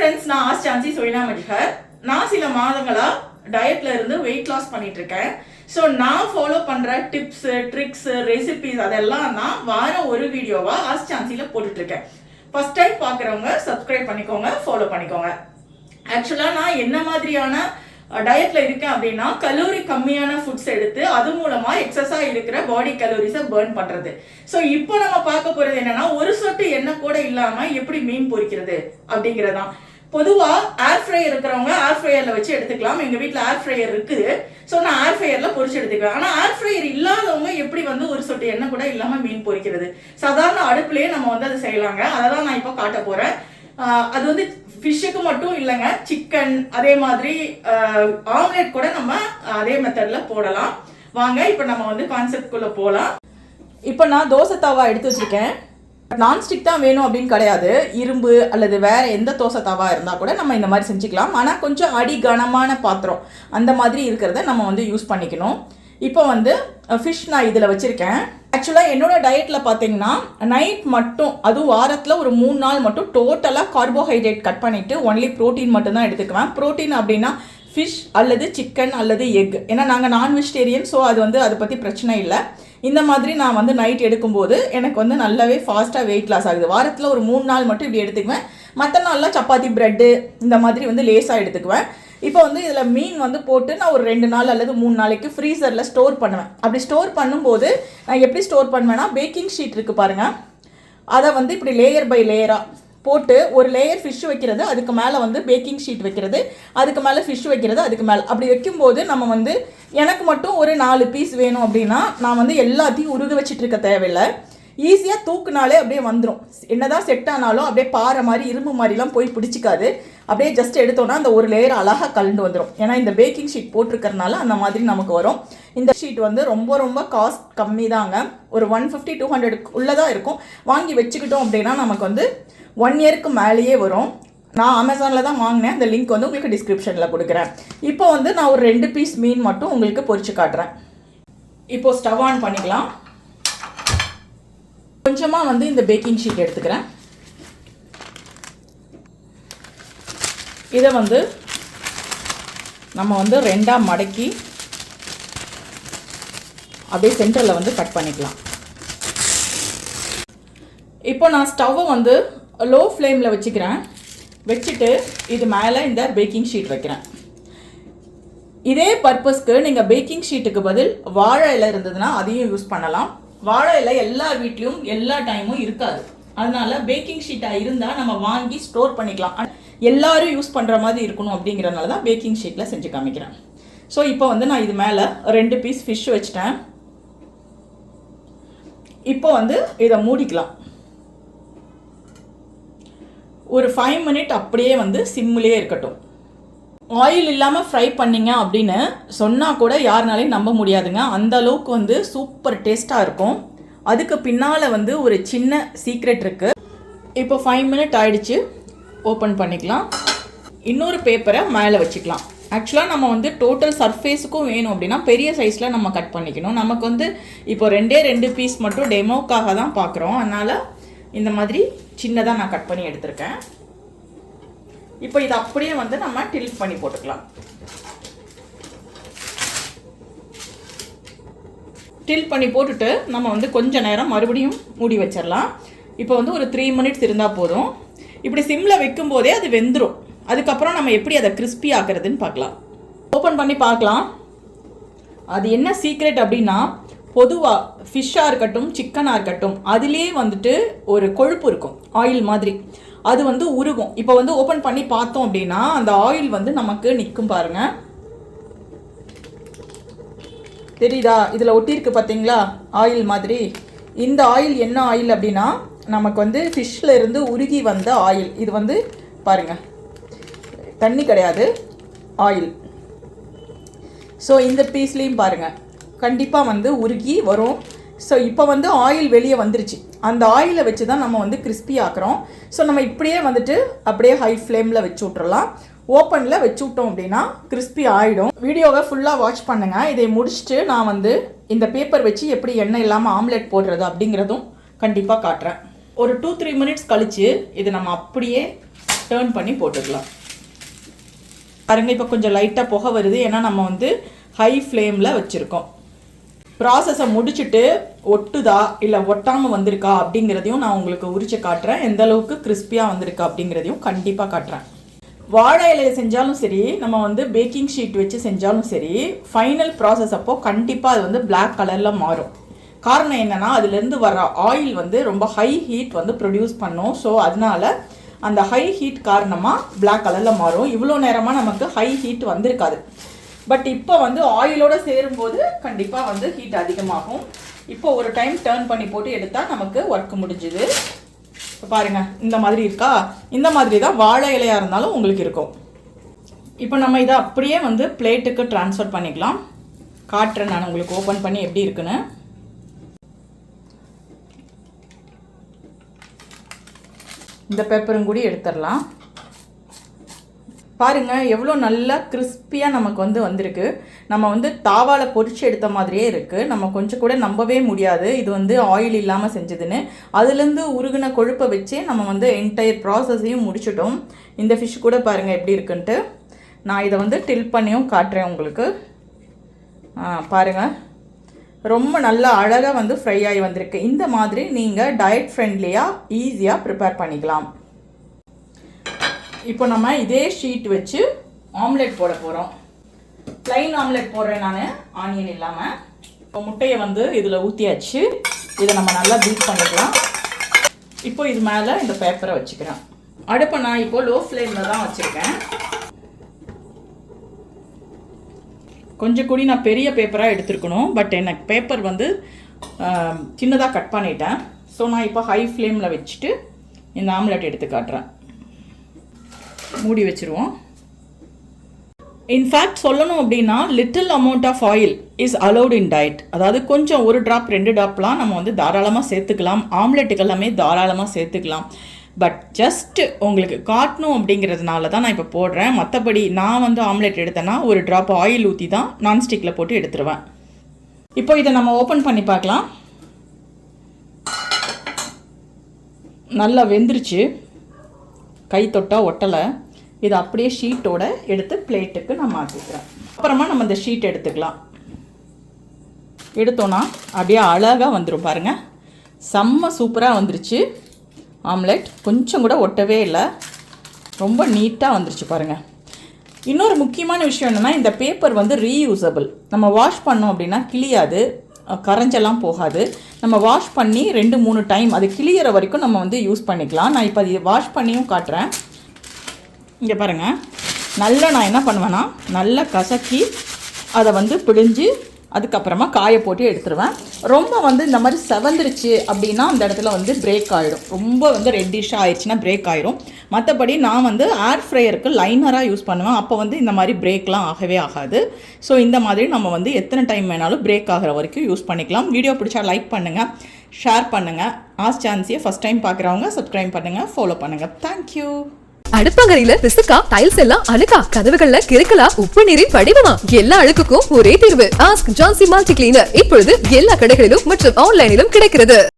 Friends, நான் Jhansi நான் சில மாதங்களா டயட்ல இருந்து வெயிட் லாஸ் பண்ணிட்டு இருக்கேன். ஸோ நான் ஃபாலோ பண்ற டிப்ஸ், ட்ரிக்ஸ், ரெசிபிஸ் அதெல்லாம் தான் வாரம் ஒரு வீடியோவா Jhansiல போட்டுட்டு இருக்கேன். ஃபர்ஸ்ட் டைம் பார்க்குறவங்க சப்ஸ்கிரைப் பண்ணிக்கோங்க, ஃபாலோ பண்ணிக்கோங்க. ஆக்சுவலாக நான் என்ன மாதிரியான டயட்ல இருக்கேன் அப்படின்னா, கலோரி கம்மியான ஃபுட்ஸ் எடுத்து அது மூலமா எக்ஸஸா இருக்கிற பாடி கலோரிஸை பர்ன் பண்றது. ஸோ இப்போ நம்ம பார்க்க போறது என்னன்னா, ஒரு சொட்டு எண்ணெய் கூட இல்லாம எப்படி மீன் பொரிக்கிறது அப்படிங்கறதான். பொதுவா ஏர் ஃப்ரையர் இருக்கிறவங்க ஏர் ஃப்ரையர்ல வச்சு எடுத்துக்கலாம். எங்க வீட்டில் ஏர் ஃப்ரையர் இருக்குது. ஸோ நான் ஏர் ஃப்ரையர்ல பொரிச்சு எடுத்துக்குவேன். ஆனா ஏர் ஃப்ரையர் இல்லாதவங்க எப்படி ஒரு சொட்டு எண்ணெய் கூட இல்லாம மீன் பொரிக்கிறது? சாதாரண அடுப்புலயே நம்ம அதை செய்யலாங்க. அதை தான் நான் இப்போ காட்ட போறேன். அது ஃபிஷ்ஷுக்கு மட்டும் இல்லைங்க, சிக்கன் அதே மாதிரி ஆம்லெட் கூட நம்ம அதே மெத்தட்ல போடலாம். வாங்க இப்போ நம்ம கான்செப்ட் குள்ள போகலாம். இப்போ நான் தோசை தவா எடுத்து வச்சிருக்கேன். நான்ஸ்டிக் தான் வேணும் அப்படின்னு கிடையாது. இரும்பு அல்லது வேற எந்த தோசை தவா இருந்தால் கூட நம்ம இந்த மாதிரி செஞ்சுக்கலாம். ஆனால் கொஞ்சம் அடி கனமான பாத்திரம் அந்த மாதிரி இருக்கிறத நம்ம யூஸ் பண்ணிக்கணும். இப்போ ஃபிஷ் நான் இதில் வச்சுருக்கேன். ஆக்சுவலாக என்னோட டயட்டில் பார்த்தீங்கன்னா நைட் மட்டும், அதுவும் வாரத்தில் ஒரு 3 நாள் மட்டும் டோட்டலாக கார்போஹைட்ரேட் கட் பண்ணிவிட்டு ஒன்லி ப்ரோட்டீன் மட்டும்தான் எடுத்துக்குவேன். ப்ரோட்டீன் அப்படின்னா ஃபிஷ் அல்லது சிக்கன் அல்லது எக். ஏன்னா நாங்கள் நான் வெஜிடேரியன். ஸோ அதை பற்றி பிரச்சனை இல்லை. இந்த மாதிரி நான் நைட் எடுக்கும்போது எனக்கு நல்லாவே ஃபாஸ்ட்டாக வெயிட் லாஸ் ஆகுது. வாரத்தில் ஒரு 3 நாள் மட்டும் இப்படி எடுத்துக்குவேன். மற்ற நாள்லாம் சப்பாத்தி, ப்ரெட்டு இந்த மாதிரி லேஸாக எடுத்துக்குவேன். இப்போ இதில் மீன் போட்டு நான் ஒரு 2 நாள் அல்லது 3 நாளைக்கு ஃப்ரீசரில் ஸ்டோர் பண்ணுவேன். அப்படி ஸ்டோர் பண்ணும்போது நான் எப்படி ஸ்டோர் பண்ணுவேன்னா, பேக்கிங் ஷீட் இருக்குது பாருங்கள், அதை இப்படி லேயர் பை லேயராக போட்டு ஒரு லேயர் ஃபிஷ் வைக்கிறது, அதுக்கு மேலே பேக்கிங் ஷீட் வைக்கிறது, அதுக்கு மேலே ஃபிஷ் வைக்கிறது, அதுக்கு மேலே அப்படி வைக்கும்போது நம்ம எனக்கு மட்டும் ஒரு 4 பீஸ் வேணும் அப்படின்னா நான் எல்லாத்தையும் உருக வச்சுட்டு இருக்க தேவையில்லை. ஈஸியாக தூக்குனாலே அப்படியே வந்துடும். என்னதான் செட் ஆனாலும் அப்படியே பாறை மாதிரி இரும்பு மாதிரிலாம் போய் பிடிச்சிக்காது. அப்படியே ஜஸ்ட் எடுத்தோன்னா அந்த ஒரு லேயர் அழகாக கலந்து வந்துடும். ஏன்னா இந்த பேக்கிங் ஷீட் போட்டிருக்கறனால அந்த மாதிரி நமக்கு வரும். இந்த ஷீட் ரொம்ப ரொம்ப காஸ்ட் கம்மி தாங்க. ஒரு 150-200 உள்ளதான் இருக்கும். வாங்கி வச்சுக்கிட்டோம் அப்படின்னா நமக்கு 1 இயருக்கு மேலேயே வரும். நான் அமேசானில் தான் வாங்கினேன். அந்த லிங்க் உங்களுக்கு டிஸ்கிரிப்ஷனில் கொடுக்குறேன். இப்போ நான் ஒரு 2 பீஸ் மீன் மட்டும் உங்களுக்கு பொரிச்சு காட்டுறேன். இப்போ ஸ்டவ் ஆன் பண்ணிக்கலாம். கொஞ்சமாக இந்த பேக்கிங் ஷீட் எடுத்துக்கிறேன். இதை நம்ம 2ஆக மடக்கி அப்படியே சென்டரில் கட் பண்ணிக்கலாம். இப்போ நான் ஸ்டவ்வை லோ ஃப்ளேமில் வச்சுக்கிறேன். வச்சுட்டு இது மேலே இந்த பேக்கிங் ஷீட் வைக்கிறேன். இதே பர்பஸ்க்கு நீங்கள் பேக்கிங் ஷீட்டுக்கு பதில் வாழை இலை இருந்ததுன்னா அதையும் யூஸ் பண்ணலாம். வாழை இலை எல்லா வீட்லேயும் எல்லா டைமும் இருக்காது. அதனால பேக்கிங் ஷீட்டாக இருந்தால் நம்ம வாங்கி ஸ்டோர் பண்ணிக்கலாம். எல்லாரும் யூஸ் பண்ணுற மாதிரி இருக்கணும் அப்படிங்கிறதுனால தான் பேக்கிங் ஷீட்டில் செஞ்சு காமிக்கிறேன். ஸோ இப்போ நான் இது மேலே 2 பீஸ் ஃபிஷ் வச்சுட்டேன். இப்போ இதை மூடிக்கலாம். ஒரு 5 மினிட் அப்படியே சிம்மிலே இருக்கட்டும். ஆயில் இல்லாமல் ஃப்ரை பண்ணிங்க அப்படின்னு சொன்னால் கூட யாருனாலையும் நம்ப முடியாதுங்க. அந்த அளவுக்கு சூப்பர் டேஸ்ட்டாக இருக்கும். அதுக்கு பின்னால் ஒரு சின்ன சீக்ரெட் இருக்குது. இப்போ 5 மினிட் ஆயிடுச்சு. ஓப்பன் பண்ணிக்கலாம். இன்னொரு பேப்பரை மேலே வச்சுக்கலாம். ஆக்சுவலாக நம்ம டோட்டல் சர்ஃபேஸுக்கும் வேணும் அப்படின்னா பெரிய சைஸில் நம்ம கட் பண்ணிக்கணும். நமக்கு இப்போ 2 பீஸ் மட்டும் டெமோக்காக தான் பார்க்குறோம். அதனால் இந்த மாதிரி சின்னதாக நான் கட் பண்ணி எடுத்திருக்கேன். இப்போ இதை அப்படியே நம்ம டில்ட் பண்ணி போட்டுக்கலாம். டில்ட் பண்ணி போட்டுட்டு நம்ம கொஞ்ச நேரம் மறுபடியும் மூடி வச்சிடலாம். இப்போ ஒரு 3 மினிட்ஸ் இருந்தால் போதும். இப்படி சிம்மில் வைக்கும் போதே அது வெந்துடும். அதுக்கப்புறம் நம்ம எப்படி அதை கிறிஸ்பி ஆக்குறதுன்னு பார்க்கலாம். ஓப்பன் பண்ணி பார்க்கலாம். அது என்ன சீக்ரெட் அப்படின்னா, பொதுவாக ஃபிஷ்ஷாக இருக்கட்டும், சிக்கனாக இருக்கட்டும், அதிலே ஒரு கொழுப்பு இருக்கும், ஆயில் மாதிரி. அது உருகும். இப்போ ஓப்பன் பண்ணி பார்த்தோம் அப்படின்னா அந்த ஆயில் நமக்கு நிற்கும் பாருங்கள். தெரியுதா? இதில் ஒட்டியிருக்கு பார்த்தீங்களா ஆயில் மாதிரி. இந்த ஆயில் என்ன ஆயில் அப்படின்னா நமக்கு ஃபிஷ்ஷில் இருந்து உருகி வந்த ஆயில். இது பாருங்கள், தண்ணி கிடையாது, ஆயில். ஸோ இந்த பீஸ்லேயும் பாருங்கள் கண்டிப்பாக உருகி வரும். ஸோ இப்போ ஆயில் வெளியே வந்துருச்சு. அந்த ஆயிலை வச்சு தான் நம்ம கிறிஸ்பி ஆக்குறோம். ஸோ நம்ம இப்படியே அப்படியே ஹை ஃப்ளேமில் வச்சு விட்றலாம். ஓப்பனில் வச்சு விட்டோம் அப்படின்னா கிறிஸ்பி ஆகிடும். வீடியோவை ஃபுல்லாக வாட்ச் பண்ணுங்கள். இதை முடிச்சுட்டு நான் இந்த பேப்பர் வச்சு எப்படி எண்ணெய் இல்லாமல் ஆம்லெட் போடுறது அப்படிங்கிறதும் கண்டிப்பாக காட்டுறேன். ஒரு 2-3 மினிட்ஸ் கழித்து இது நம்ம அப்படியே டர்ன் பண்ணி போட்டுக்கலாம். பாருங்க இப்போ கொஞ்சம் லைட்டாக புகை வருது, ஏன்னா நம்ம வந்து ஹை ஃப்ளேமில் வச்சுருக்கோம். ப்ராசஸை முடிச்சுட்டு ஒட்டுதா இல்லை ஒட்டாமல் வந்திருக்கா அப்படிங்கிறதையும் நான் உங்களுக்கு உரிச்சு காட்டுறேன். எந்த அளவுக்கு கிறிஸ்பியாக வந்திருக்கா அப்படிங்கிறதையும் கண்டிப்பாக காட்டுறேன். வாழை இலையை செஞ்சாலும் சரி, நம்ம வந்து பேக்கிங் ஷீட் வச்சு செஞ்சாலும் சரி, ஃபைனல் ப்ராசஸ் அப்போ கண்டிப்பாக அது வந்து பிளாக் கலரில் மாறும். காரணம் என்னென்னா அதுலேருந்து வர ஆயில் வந்து ரொம்ப ஹை ஹீட் வந்து ப்ரொடியூஸ் பண்ணும். ஸோ அதனால அந்த ஹை ஹீட் காரணமாக பிளாக் கலரில் மாறும். இவ்வளோ நேரமாக நமக்கு ஹை ஹீட் வந்திருக்காது. பட் இப்போ வந்து ஆயிலோடு சேரும்போது கண்டிப்பாக வந்து ஹீட் அதிகமாகும். இப்போ ஒரு டைம் டர்ன் பண்ணி போட்டு எடுத்தால் நமக்கு ஒர்க் முடிஞ்சுது. இப்போ பாருங்கள் இந்த மாதிரி இருக்கா, இந்த மாதிரி தான் வாழை இலையாக இருந்தாலும் உங்களுக்கு இருக்கும். இப்போ நம்ம இதை அப்படியே வந்து பிளேட்டுக்கு ட்ரான்ஸ்ஃபர் பண்ணிக்கலாம். காட்டுறேன் நான் உங்களுக்கு ஓப்பன் பண்ணி எப்படி இருக்குன்னு. இந்த பேப்பரும் கூட எடுத்துடலாம். பாருங்கள் எவ்வளோ நல்லா கிறிஸ்பியாக நமக்கு வந்து வந்திருக்கு. நம்ம வந்து தாவால் பொரிச்சு எடுத்த மாதிரியே இருக்குது. நம்ம கொஞ்சம் கூட நம்பவே முடியாது இது வந்து ஆயில் இல்லாமல் செஞ்சதுன்னு. அதுலேருந்து உருகின கொழுப்பை வச்சே நம்ம வந்து என்டையர் ப்ராசஸையும் முடிச்சிட்டோம். இந்த ஃபிஷ் கூட பாருங்கள் எப்படி இருக்குன்ட்டு. நான் இதை வந்து டில் பண்ணியும் காட்டுறேன் உங்களுக்கு. பாருங்கள் ரொம்ப நல்லா அழகாக வந்து ஃப்ரை ஆகி வந்திருக்கு. இந்த மாதிரி நீங்கள் டயட் ஃப்ரெண்ட்லியாக ஈஸியாக ப்ரிப்பேர் பண்ணிக்கலாம். இப்போ நம்ம இதே ஷீட் வச்சு ஆம்லெட் போட போகிறோம். ப்ளைன் ஆம்லெட் போடுறேன் நான், ஆனியன் இல்லாமல். இப்போ முட்டையை வந்து இதில் ஊற்றியாச்சு. இதை நம்ம நல்லா பீட் பண்ணிக்கலாம். இப்போ இது மேலே இந்த பேப்பரை வச்சுக்கிறேன். அடுப்பை நான் இப்போ லோ ஃப்ளேமில் தான் வச்சுருக்கேன். கொஞ்சம் கூடி நான் பெரிய பேப்பராக எடுத்துருக்கணும், பட் எனக்கு பேப்பர் வந்து சின்னதாக கட் பண்ணிட்டேன். ஸோ நான் இப்போ ஹை ஃப்ளேமில் வச்சுட்டு இந்த ஆம்லெட் எடுத்து காட்டுறேன். மூடி வச்சுருவோம். இன்ஃபேக்ட் சொல்லணும் அப்படின்னா little amount of oil is allowed in diet. அதாவது கொஞ்சம் 1 ட்ராப் 2 ட்ராப்லாம் நம்ம வந்து தாராளமாக சேர்த்துக்கலாம். ஆம்லெட்டுக்கு எல்லாமே தாராளமாக சேர்த்துக்கலாம். பட் ஜஸ்ட் உங்களுக்கு காட்டணும் அப்படிங்கிறதுனால தான் நான் இப்போ போடுறேன். மற்றபடி நான் வந்து ஆம்லெட் எடுத்தேன்னா 1 ட்ராப் ஆயில் ஊற்றி தான் நான்ஸ்டிக்கில் போட்டு எடுத்துருவேன். இப்போ இதை நம்ம ஓப்பன் பண்ணி பார்க்கலாம். நல்லா வெந்துருச்சு, கை தொட்டால் ஒட்டலை. இதை அப்படியே ஷீட்டோட எடுத்து பிளேட்டுக்கு நான் மாற்றிக்கிறேன். அப்புறமா நம்ம இந்த ஷீட் எடுத்துக்கலாம். எடுத்தோன்னா அப்படியே அழகாக வந்துடும். பாருங்கள் செம்ம சூப்பராக வந்துருச்சு ஆம்லெட். கொஞ்சம் கூட ஒட்டவே இல்லை, ரொம்ப நீட்டாக வந்துருச்சு பாருங்கள். இன்னொரு முக்கியமான விஷயம் என்னென்னா இந்த பேப்பர் வந்து ரீயூசபிள். நம்ம வாஷ் பண்ணோம் அப்படின்னா கிளியாது, கரைஞ்செல்லாம் போகாது. நம்ம வாஷ் பண்ணி 2-3 டைம் அது கிளியற வரைக்கும் நம்ம வந்து யூஸ் பண்ணிக்கலாம். நான் இப்போ அது வாஷ் பண்ணியும் காட்டுறேன். இங்கே பாருங்கள், நல்லா நான் என்ன பண்ணுவேன்னா நல்லா கசக்கி அதை வந்து பிழிஞ்சு அதுக்கப்புறமா காய போட்டு எடுத்துருவேன். ரொம்ப வந்து இந்த மாதிரி செவந்துருச்சு அப்படின்னா அந்த இடத்துல வந்து பிரேக் ஆகிடும். ரொம்ப வந்து ரெட்டிஷாக ஆயிடுச்சுன்னா பிரேக் ஆகிடும். மற்றபடி நான் வந்து ஏர் ஃப்ரையருக்கு லைனராக யூஸ் பண்ணுவேன். அப்போ வந்து இந்த மாதிரி பிரேக்லாம் ஆகவே ஆகாது. ஸோ இந்த மாதிரி நம்ம வந்து எத்தனை டைம் வேணாலும் பிரேக் ஆகிற வரைக்கும் யூஸ் பண்ணிக்கலாம். வீடியோ பிடிச்சா லைக் பண்ணுங்கள், ஷேர் பண்ணுங்கள். ஜான்சியை ஃபஸ்ட் டைம் பார்க்குறவங்க சப்ஸ்கிரைப் பண்ணுங்கள், ஃபாலோ பண்ணுங்கள். தேங்க்யூ. அடுப்பங்கரையில பிசுக்கா, டைல்ஸ் எல்லாம் அழுக்கா, கதவுகள்ல கிறுக்கலா, உப்பு நீரின் படிவமா, எல்லா அழுக்குக்கும் ஒரே தீர்வு. ஆஸ்க் ஜான்சி மல்டி கிளீனர் இப்பொழுது எல்லா கடைகளிலும் மற்றும் ஆன்லைனிலும் கிடைக்கிறது.